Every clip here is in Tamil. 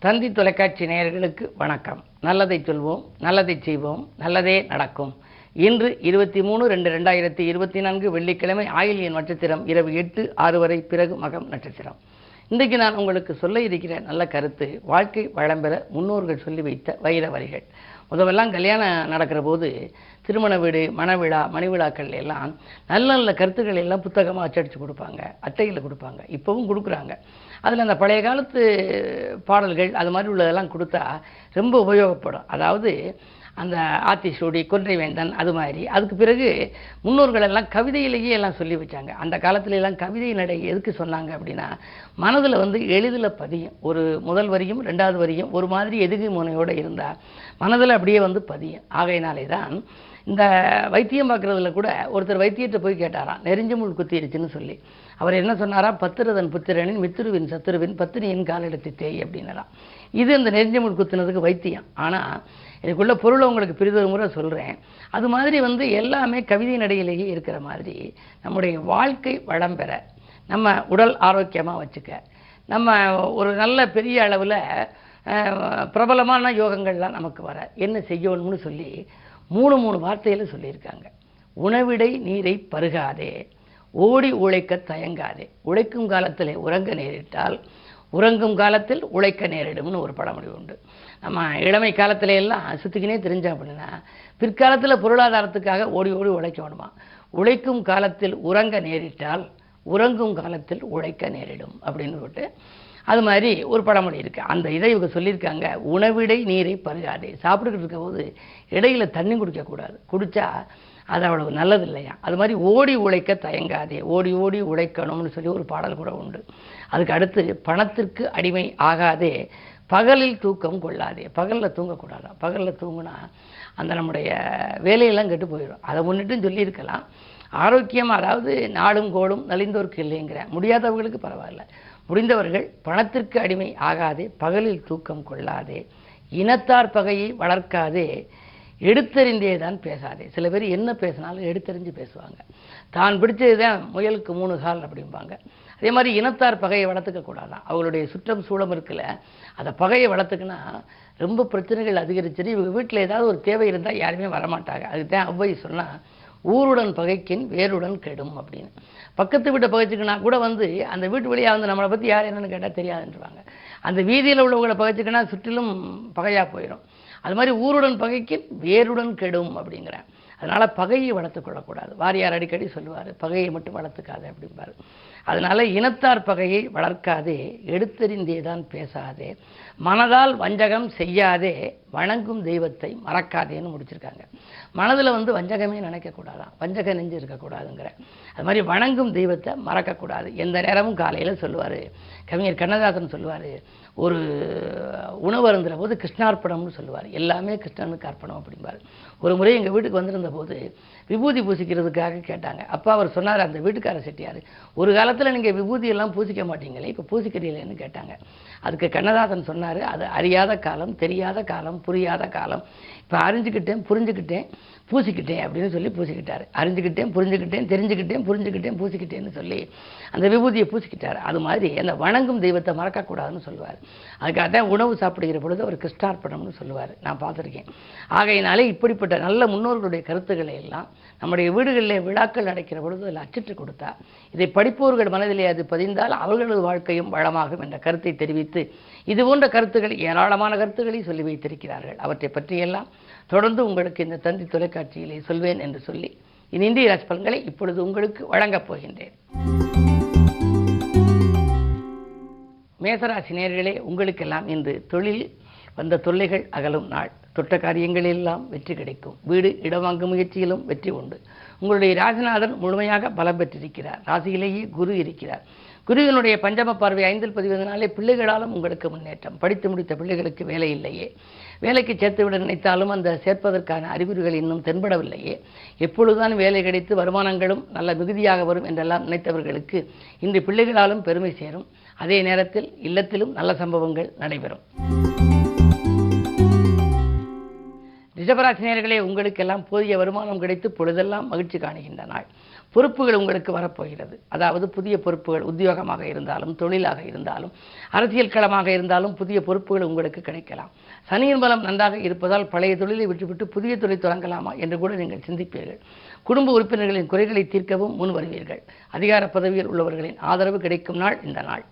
தந்தி தொலைக்காட்சி நேயர்களுக்கு வணக்கம். நல்லதை சொல்வோம், நல்லதை செய்வோம், நல்லதே நடக்கும். இன்று 23/2/2024 வெள்ளிக்கிழமை ஆயில்யன் நட்சத்திரம் இரவு 8:06 வரை, பிறகு மகம் நட்சத்திரம். இன்றைக்கு நான் உங்களுக்கு சொல்ல இருக்கிற நல்ல கருத்து, வாழ்க்கை வளம் பெற முன்னோர்கள் சொல்லி வைத்த வைர வரிகள். முதவெல்லாம் கல்யாணம் நடக்கிற போது திருமண வீடு, மணவிழா, மணிவிழாக்கள் எல்லாம் நல்ல நல்ல கருத்துக்கள் எல்லாம் புத்தகமாக அச்சடித்து கொடுப்பாங்க, அட்டையில் கொடுப்பாங்க, இப்போவும் கொடுக்குறாங்க. அதில் அந்த பழைய காலத்து பாடல்கள் அது மாதிரி உள்ளதெல்லாம் கொடுத்தா ரொம்ப உபயோகப்படும். அதாவது அந்த ஆத்திசூடி, கொன்றை வேந்தன், அது மாதிரி. அதுக்கு பிறகு முன்னோர்கள் எல்லாம் கவிதையிலேயே எல்லாம் சொல்லி வச்சாங்க. அந்த காலத்துல எல்லாம் கவிதை நடை எதுக்கு சொன்னாங்க அப்படின்னா, மனதில் எளிதில் பதியும். ஒரு முதல் வரியும் ரெண்டாவது வரியும் ஒரு மாதிரி எதுகு முனையோடு இருந்தால் மனதில் அப்படியே பதியும். ஆகையினாலே தான் இந்த வைத்தியம் பார்க்குறதுல கூட ஒருத்தர் வைத்தியத்தை போய் கேட்டாராம், நெறிஞ்ச முள் குத்திருச்சுன்னு சொல்லி. அவர் என்ன சொன்னாரா, பத்திரதன் புத்திரனின் மித்துருவின் சத்துருவின் பத்தினியின் காலெடுத்து தேய் அப்படின்னாராம். இது அந்த நெறிஞ்ச முள் குத்துனதுக்கு வைத்தியம். ஆனால் இதுக்குள்ள பொருளை உங்களுக்கு பிரிதொரு முறை சொல்கிறேன். அது மாதிரி எல்லாமே கவிதை நடையிலேயே இருக்கிற மாதிரி நம்முடைய வாழ்க்கை வளம் பெற, நம்ம உடல் ஆரோக்கியமாக வச்சுக்க, நம்ம ஒரு நல்ல பெரிய அளவில் பிரபலமான யோகங்கள்லாம் நமக்கு வர என்ன செய்யணும்னு சொல்லி மூணு வார்த்தையில் சொல்லியிருக்காங்க. உணவிடை நீரை பருகாதே, ஓடி உழைக்க தயங்காதே, உழைக்கும் காலத்தில் உறங்க நேரிட்டால் உறங்கும் காலத்தில் உழைக்க நேரிடும்னு ஒரு பழமொழி உண்டு. நம்ம இளமை காலத்துல எல்லாம் சுற்றிக்கினே தெரிஞ்சோம் அப்படின்னா பிற்காலத்தில் பொருளாதாரத்துக்காக ஓடி ஓடி உழைக்க வேணுமா. உழைக்கும் காலத்தில் உறங்க நேரிட்டால் உறங்கும் காலத்தில் உழைக்க நேரிடும் அப்படின்னு சொல்லிட்டு அது மாதிரி ஒரு பழமொழி இருக்குது. அந்த இதை இவங்க சொல்லியிருக்காங்க, உணவிடை நீரை பருகாதே. சாப்பிட்டுக்கிட்டு இருக்க போது இடையில தண்ணி குடிக்கக்கூடாது, குடித்தா அது அவ்வளவு நல்லது இல்லையா. அது மாதிரி ஓடி உழைக்க தயங்காதே, ஓடி ஓடி உழைக்கணும்னு சொல்லி ஒரு பாடல் கூட உண்டு. அதுக்கு அடுத்து, பணத்திற்கு அடிமை ஆகாதே, பகலில் தூக்கம் கொள்ளாதே. பகலில் தூங்கக்கூடாதா. பகலில் தூங்கினா அந்த நம்முடைய வேலையெல்லாம் கெட்டு போயிடும். அதை முன்னிட்டும் சொல்லியிருக்கலாம். ஆரோக்கியம், அதாவது நாடும் கோடும் நலிந்தோருக்கு இல்லைங்கிற, முடியாதவர்களுக்கு பரவாயில்ல. முடிந்தவர்கள் பணத்திற்கு அடிமை ஆகாதே, பகலில் தூக்கம் கொள்ளாதே, இனத்தார் பகையை வளர்க்காதே, எடுத்தறிந்தே தான் பேசாதே. சில பேர் என்ன பேசினாலும் எடுத்தறிஞ்சு பேசுவாங்க. தான் பிடிச்சது தான் முயலுக்கு 3 கால் அப்படிம்பாங்க. அதே மாதிரி இனத்தார் பகையை வளர்த்துக்க கூடாதான். அவங்களுடைய சுற்றம் சூழம் இருக்குல்ல, அதை பகையை வளர்த்துக்குன்னா ரொம்ப பிரச்சனைகள் அதிகரிச்சுட்டு இவங்க வீட்டில் ஏதாவது ஒரு தேவை இருந்தால் யாருமே வரமாட்டாங்க. அதுக்கு தான் அவ்வை சொன்னால், ஊருடன் பகைக்கின் வேருடன் கெடும் அப்படின்னு. பக்கத்து வீட்டை பகைச்சிக்கினா கூட அந்த வீட்டு வழியாக நம்மளை பற்றி யார் என்னென்னு கேட்டால் தெரியாதுன்றாங்க. அந்த வீதியில் உள்ளவங்களை பகைச்சிக்கினா சுற்றிலும் பகையாக போயிடும். அது மாதிரி ஊருடன் பகைக்கின் வேருடன் கெடும் அப்படிங்கிறேன். அதனால் பகையை வளர்த்து கொள்ளக்கூடாது. வாரியார் அடிக்கடி சொல்லுவார், பகையை மட்டும் வளர்த்துக்காது அப்படிம்பார். அதனால் இனத்தார் பகையை வளர்க்காதே, எடுத்தறிந்தே தான் பேசாதே, மனதால் வஞ்சகம் செய்யாதே, வணங்கும் தெய்வத்தை மறக்காதேன்னு முடிச்சிருக்காங்க. மனதில் வஞ்சகமே நினைக்கக்கூடாதான், வஞ்சக நெஞ்சு இருக்கக்கூடாதுங்கிற. அது மாதிரி வணங்கும் தெய்வத்தை மறக்கக்கூடாது. எந்த நேரமும் காலையில் சொல்லுவார் கவிஞர் கண்ணதாசன், சொல்லுவார், ஒரு உணவு அருந்துற போது கிருஷ்ணார்ப்பணம்னு சொல்லுவார். எல்லாமே கிருஷ்ணனுக்கு அர்ப்பணம் அப்படிம்பார். ஒரு முறை எங்கள் வீட்டுக்கு வந்திருந்த போது விபூதி பூசிக்கிறதுக்காக கேட்டாங்க. அப்பா அவர் சொன்னார், அந்த வீட்டுக்கார செட்டியார், ஒரு காலத்தில் நீங்கள் விபூதியெல்லாம் பூசிக்க மாட்டீங்களே, இப்போ பூசிக்கிறீங்களேன்னு கேட்டாங்க. அதுக்கு கண்ணதாசன் சொன்னார், அது அறியாத காலம், தெரியாத காலம், புரியாத காலம். இப்போ அறிஞ்சுக்கிட்டேன், புரிஞ்சுக்கிட்டேன், பூசிக்கிட்டேன் அப்படின்னு சொல்லி பூசிக்கிட்டார். அறிஞ்சுக்கிட்டேன், புரிஞ்சுக்கிட்டேன், தெரிஞ்சுக்கிட்டேன், புரிஞ்சுக்கிட்டேன், பூசிக்கிட்டேன்னு சொல்லி அந்த விபூதியை பூசிக்கிட்டார். அது மாதிரி அந்த வணங்கும் தெய்வத்தை மறக்கக்கூடாதுன்னு சொல்லுவார். அதுக்காக தான் உணவு சாப்பிடுகிற பொழுது அவர் கிருஷ்ணார்ப்பணம்னு சொல்லுவார். நான் பார்த்துருக்கேன். ஆகையினாலே இப்படிப்பட்ட நல்ல முன்னோர்களுடைய கருத்துக்களை எல்லாம் நம்முடைய வீடுகளில் விழாக்கள் நடக்கிற பொழுது அதில் அச்சிட்டு கொடுத்தா, இதை படிப்பவர்கள் மனதிலே அது பதிந்தால் அவர்களது வாழ்க்கையும் வளமாகும் என்ற கருத்தை தெரிவித்து, இது போன்ற கருத்துக்கள், ஏராளமான கருத்துக்களை சொல்லி வைத்திருக்கிறார்கள். அவற்றை பற்றியெல்லாம் தொடர்ந்து உங்களுக்கு இந்த தந்தி தொலைக்காட்சியிலே சொல்வேன் என்று சொல்லி இந்திய ராசி பலன்களை இப்பொழுது உங்களுக்கு வழங்கப் போகின்றேன். மேசராசி நேயர்களே, உங்களுக்கெல்லாம் இன்று தொழில் வந்த தொல்லைகள் அகலும் நாள். தொட்ட காரியங்கள் எல்லாம் வெற்றி கிடைக்கும். வீடு இடம் வாங்கும் முயற்சியிலும் வெற்றி உண்டு. உங்களுடைய ராசிநாதன் முழுமையாக பலம் பெற்றிருக்கிறார். ராசியிலேயே குரு இருக்கிறார். குருவினுடைய பஞ்சம பார்வை 5இல் பதிவதனாலே பிள்ளைகளாலும் உங்களுக்கு முன்னேற்றம். படித்து முடித்த பிள்ளைகளுக்கு வேலை இல்லையே, வேலைக்கு சேர்த்துவிட நினைத்தாலும் அந்த சேர்ப்பதற்கான அறிகுறிகள் இன்னும் தென்படவில்லையே, எப்பொழுதுதான் வேலை கிடைத்து வருமானங்களும் நல்ல மிகுதியாக வரும் என்றெல்லாம் நினைத்தவர்களுக்கு இன்று பிள்ளைகளாலும் பெருமை சேரும். அதே நேரத்தில் இல்லத்திலும் நல்ல சம்பவங்கள் நடைபெறும். ரிஷபராசி நேயர்களே, உங்களுக்கெல்லாம் போதிய வருமானம் கிடைத்து பொழுதெல்லாம் மகிழ்ச்சி காணுகின்ற நாள். பொறுப்புகள் உங்களுக்கு வரப்போகிறது. அதாவது புதிய பொறுப்புகள் உத்தியோகமாக இருந்தாலும், தொழிலாக இருந்தாலும், அரசியல் களமாக இருந்தாலும் புதிய பொறுப்புகள் உங்களுக்கு கிடைக்கலாம். சனியின் பலம் நன்றாக இருப்பதால் பழைய தொழிலை விட்டுவிட்டு புதிய தொழில் தொடங்கலாமா என்று கூட நீங்கள் சிந்திப்பீர்கள். குடும்ப உறுப்பினர்களின் குறைகளை தீர்க்கவும் முன் வருவீர்கள். அதிகார பதவியில் உள்ளவர்களின் ஆதரவு கிடைக்கும் நாள் இந்த நாள்.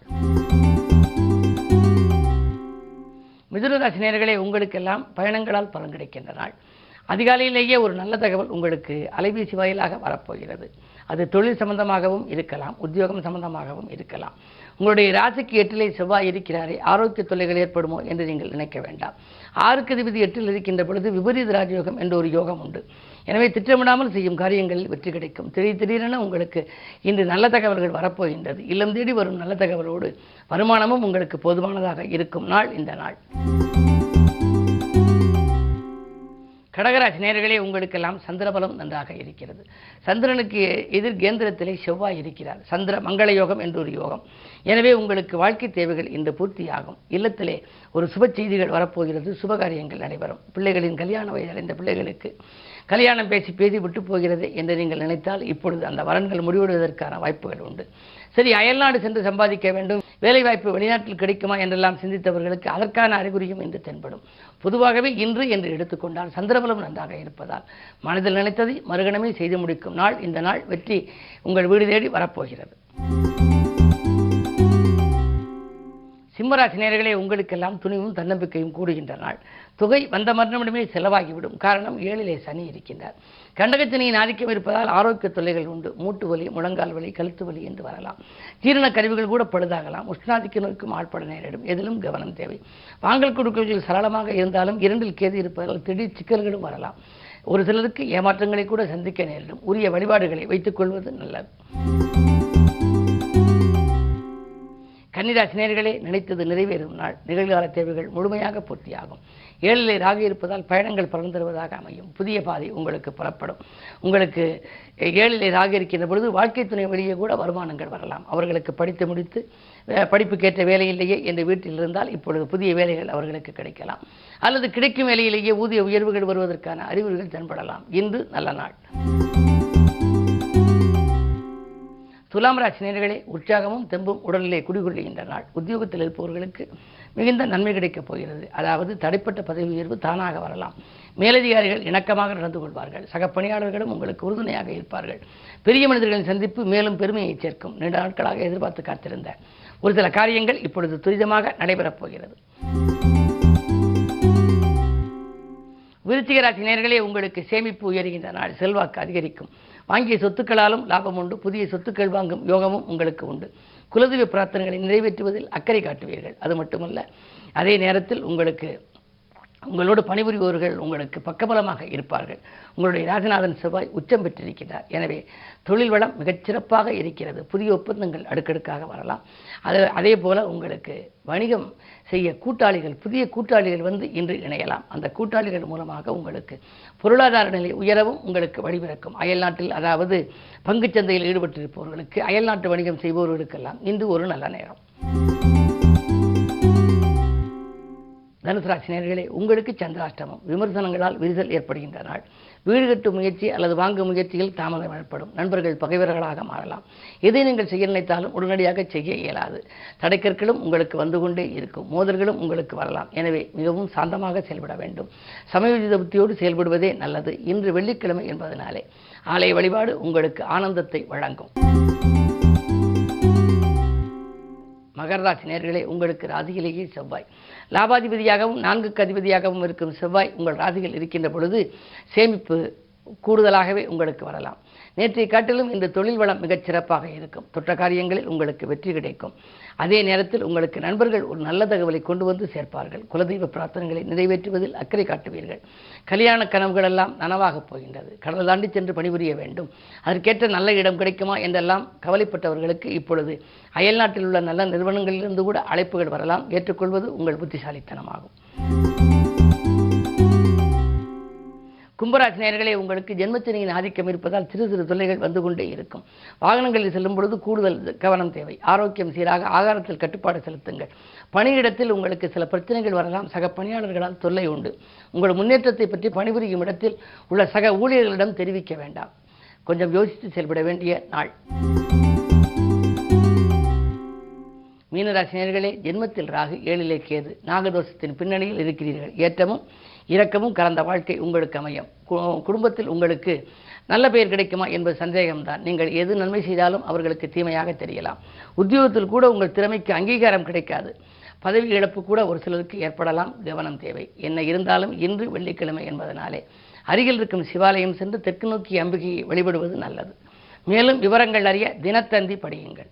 மிதுன ராசி நேயர்களே, உங்களுக்கெல்லாம் பயணங்களால் பலன் கிடைக்கின்ற நாள். அதிகாலையிலேயே ஒரு நல்ல தகவல் உங்களுக்கு அலைபேசி வாயிலாக வரப்போகிறது. அது தொழில் சம்பந்தமாகவும் இருக்கலாம், உத்தியோகம் சம்பந்தமாகவும் இருக்கலாம். உங்களுடைய ராசிக்கு 8லே செவ்வாய் இருக்கிறாரே, ஆரோக்கிய தொல்லைகள் ஏற்படுமோ என்று நீங்கள் நினைக்க வேண்டாம். 6க்கு அதிபதி 8ல் இருக்கின்ற பொழுது விபரீத ராஜயோகம் என்ற ஒரு யோகம் உண்டு. எனவே திட்டமிடாமல் செய்யும் காரியங்களில் வெற்றி கிடைக்கும். திடீரென உங்களுக்கு இன்று நல்ல தகவல்கள் வரப்போகின்றது. இல்லம் தேடி வரும் நல்ல தகவலோடு வருமானமும் உங்களுக்கு போதுமானதாக இருக்கும் நாள் இந்த நாள். கடகராசி நேயர்களே, உங்களுக்கெல்லாம் சந்திரபலம் நன்றாக இருக்கிறது. சந்திரனுக்கு எதிர் கேந்திரத்திலே செவ்வாய் இருக்கிறார். சந்திர மங்கள யோகம் என்று ஒரு யோகம். எனவே உங்களுக்கு வாழ்க்கை தேவைகள் இன்று பூர்த்தியாகும். இல்லத்திலே ஒரு சுப செய்திகள் வரப்போகிறது. சுபகாரியங்கள் நடைபெறும். பிள்ளைகளின் கல்யாண வயதடைந்த பிள்ளைகளுக்கு கல்யாணம் பேசி விட்டு போகிறது என்று நீங்கள் நினைத்தால் இப்பொழுது அந்த வரன்கள் முடிவெடுவதற்கான வாய்ப்புகள் உண்டு. சரி, அயல்நாடு சென்று சம்பாதிக்க வேண்டும், வேலைவாய்ப்பு வெளிநாட்டில் கிடைக்குமா என்றெல்லாம் சிந்தித்தவர்களுக்கு அதற்கான அறிகுறியும் இன்று தென்படும். பொதுவாகவே இன்று என்று எடுத்துக்கொண்டால் சந்திரபலம் நன்றாக இருப்பதால் மனதில் நினைத்ததை மறுகணமே செய்து முடிக்கும் நாள் இந்த நாள். வெற்றி உங்கள் வீடு தேடி வரப்போகிறது. சிம்மராசி நேயர்களே, உங்களுக்கெல்லாம் துணிவும் தன்னம்பிக்கையும் கூடுகின்ற நாள். தொகை வந்த மரணமிடமே செலவாகிவிடும். காரணம் 7லே சனி இருக்கின்றார். கண்டகச்சனியின் ஆதிக்கம் இருப்பதால் ஆரோக்கிய தொல்லைகள் உண்டு. மூட்டு வலி, முழங்கால் வலி, கழுத்து வலி என்று வரலாம். ஜீரண கருவிகள் கூட பழுதாகலாம். உஷ்ணாதிக்க நோய்க்கும் ஆட்பட நேரிடும். எதிலும் கவனம் தேவை. வாங்கல் கொடுக்கல் சரளமாக இருந்தாலும் 2ல் கேது இருப்பதால் திடீர் சிக்கல்களும் வரலாம். ஒரு சிலருக்கு ஏமாற்றங்களை கூட சந்திக்க நேரிடும். உரிய வழிபாடுகளை வைத்துக் கொள்வது நல்லது. கன்னிராசி நேயர்களே, நினைத்தது நிறைவேறும் நாள். நிகழ்கால தேவைகள் முழுமையாக பூர்த்தியாகும். 7லே ராகு இருப்பதால் பயணங்கள் பலன் தருவதாக அமையும். புதிய பாதை உங்களுக்கு புறப்படும். உங்களுக்கு 7லே ராகு இருக்கின்ற பொழுது வாழ்க்கை துணை வழியே கூட வருமானங்கள் வரலாம். அவர்களுக்கு படித்து முடித்து படிப்புக்கேற்ற வேலையிலேயே என்று வீட்டில் இருந்தால் இப்பொழுது புதிய வேலைகள் அவர்களுக்கு கிடைக்கலாம். அல்லது கிடைக்கும் வேலையிலேயே ஊதிய உயர்வுகள் வருவதற்கான அறிகுறிகள் தென்படலாம். இன்று நல்ல நாள். துலாம் ராசி நேயர்களே, உற்சாகமும் தெம்பும் உடலிலே குடிகொள்கின்ற நாள். உத்தியோகத்தில் இருப்பவர்களுக்கு மிகுந்த நன்மை கிடைக்கப் போகிறது. அதாவது தடைப்பட்ட பதவி உயர்வு தானாக வரலாம். மேலதிகாரிகள் இணக்கமாக நடந்து கொள்வார்கள். சக பணியாளர்களும் உங்களுக்கு உறுதுணையாக இருப்பார்கள். பெரிய மனிதர்களின் சந்திப்பு மேலும் பெருமையை சேர்க்கும். நீண்ட நாட்களாக எதிர்பார்த்து காத்திருந்த ஒரு சில காரியங்கள் இப்பொழுது துரிதமாக நடைபெறப் போகிறது. விருச்சிக ராசி நேயர்களே, உங்களுக்கு சேமிப்பு உயர்கின்ற நாள். செல்வாக்கு அதிகரிக்கும். வாங்கிய சொத்துக்களாலும் லாபம் உண்டு. புதிய சொத்துக்கள் வாங்கும் யோகமும் உங்களுக்கு உண்டு. குலதெய்வ பிரார்த்தனைகளை நிறைவேற்றுவதில் அக்கறை காட்டுவீர்கள். அது மட்டுமல்ல, அதே நேரத்தில் உங்களோடு பணிபுரிபவர்கள் உங்களுக்கு பக்கபலமாக இருப்பார்கள். உங்களுடைய ராஜநாதன் செவ்வாய் உச்சம் பெற்றிருக்கிறார். எனவே தொழில் வளம் மிகச்சிறப்பாக இருக்கிறது. புதிய ஒப்பந்தங்கள் அடுக்கடுக்காக வரலாம். அதே போல உங்களுக்கு வணிகம் செய்ய புதிய கூட்டாளிகள் வந்து இன்று இணையலாம். அந்த கூட்டாளிகள் மூலமாக உங்களுக்கு பொருளாதார நிலை உயரவும் உங்களுக்கு வழிபிறக்கும். அயல்நாட்டில், அதாவது பங்குச்சந்தையில் ஈடுபட்டிருப்பவர்களுக்கு, அயல்நாட்டு வணிகம் செய்பவர்களுக்கெல்லாம் இன்று ஒரு நல்ல நேரம். தனுசு ராசி நேயர்களே, உங்களுக்கு சந்திராஷ்டமம். விமர்சனங்களால் விரிசல் ஏற்படுகின்ற நாள். வீடு கட்டும் முயற்சி அல்லது வாங்கும் முயற்சியில் தாமதம் ஏற்படும். நண்பர்கள் பகைவர்களாக மாறலாம். எதை நீங்கள் செய்ய நினைத்தாலும் உடனடியாக செய்ய இயலாது. தடைக்கற்களும் உங்களுக்கு வந்து கொண்டே இருக்கும். மோதல்களும் உங்களுக்கு வரலாம். எனவே மிகவும் சாந்தமாக செயல்பட வேண்டும். சமயோஜித புத்தியோடு செயல்படுவதே நல்லது. இன்று வெள்ளிக்கிழமை என்பதனாலே ஆலய வழிபாடு உங்களுக்கு ஆனந்தத்தை வழங்கும். மகர ராசி நேயர்களே, உங்களுக்கு ராசியிலேயே செவ்வாய் லாபாதிபதியாகவும் 4க்கு அதிபதியாகவும் இருக்கும் செவ்வாய் உங்கள் ராசியில் இருக்கின்ற பொழுது சேமிப்பு கூடுதலாகவே உங்களுக்கு வரலாம். நேற்றைய காட்டிலும் இந்த தொழில் வளம் மிகச் சிறப்பாக இருக்கும். தொற்ற காரியங்களில் உங்களுக்கு வெற்றி கிடைக்கும். அதே நேரத்தில் உங்களுக்கு நண்பர்கள் ஒரு நல்ல தகவலை கொண்டு வந்து சேர்ப்பார்கள். குலதெய்வ பிரார்த்தனைகளை நிறைவேற்றுவதில் அக்கறை காட்டுவீர்கள். கல்யாண கனவுகள் எல்லாம் நனவாகப் போகின்றது. கடல் தாண்டி சென்று பணிபுரிய வேண்டும், அதற்கேற்ற நல்ல இடம் கிடைக்குமா என்றெல்லாம் கவலைப்பட்டவர்களுக்கு இப்பொழுது அயல்நாட்டில் உள்ள நல்ல நிறுவனங்களிலிருந்து கூட அழைப்புகள் வரலாம். ஏற்றுக்கொள்வது உங்கள் புத்திசாலித்தனமாகும். கும்பராசி நேயர்களே, உங்களுக்கு ஜென்மச்சனியின் ஆதிக்கம் இருப்பதால் சிறு சிறு தொல்லைகள் வந்து கொண்டே இருக்கும். வாகனங்களில் செல்லும் பொழுது கூடுதல் கவனம் தேவை. ஆரோக்கியம் சீராக, ஆகாரத்தில் கட்டுப்பாடு செலுத்துங்கள். பணியிடத்தில் உங்களுக்கு சில பிரச்சனைகள் வரலாம். சக பணியாளர்களால் தொல்லை உண்டு. உங்கள் முன்னேற்றத்தை பற்றி பணிபுரியும் இடத்தில் உள்ள சக ஊழியர்களிடம் தெரிவிக்க வேண்டாம். கொஞ்சம் யோசித்து செயல்பட வேண்டிய நாள். மீனராசி நேயர்களே, ஜென்மத்தில் ராகு, 7லே கேது, நாகதோஷத்தின் பின்னணியில் இருக்கிறீர்கள். ஏற்றமும் இரக்கமும் கலந்த வாழ்க்கை உங்களுக்கு அமையும். குடும்பத்தில் உங்களுக்கு நல்ல பெயர் கிடைக்குமா என்பது சந்தேகம்தான். நீங்கள் எது நன்மை செய்தாலும் அவர்களுக்கு தீமையாக தெரியலாம். உத்தியோகத்தில் கூட உங்கள் திறமைக்கு அங்கீகாரம் கிடைக்காது. பதவி இழப்பு கூட ஒரு சிலருக்கு ஏற்படலாம். கவனம் தேவை. என்ன இருந்தாலும் இன்று வெள்ளிக்கிழமை என்பதனாலே அருகில் இருக்கும் சிவாலயம் சென்று தெற்கு நோக்கி அம்பிகையை வழிபடுவது நல்லது. மேலும் விவரங்கள் அறிய தினத்தந்தி படியுங்கள்.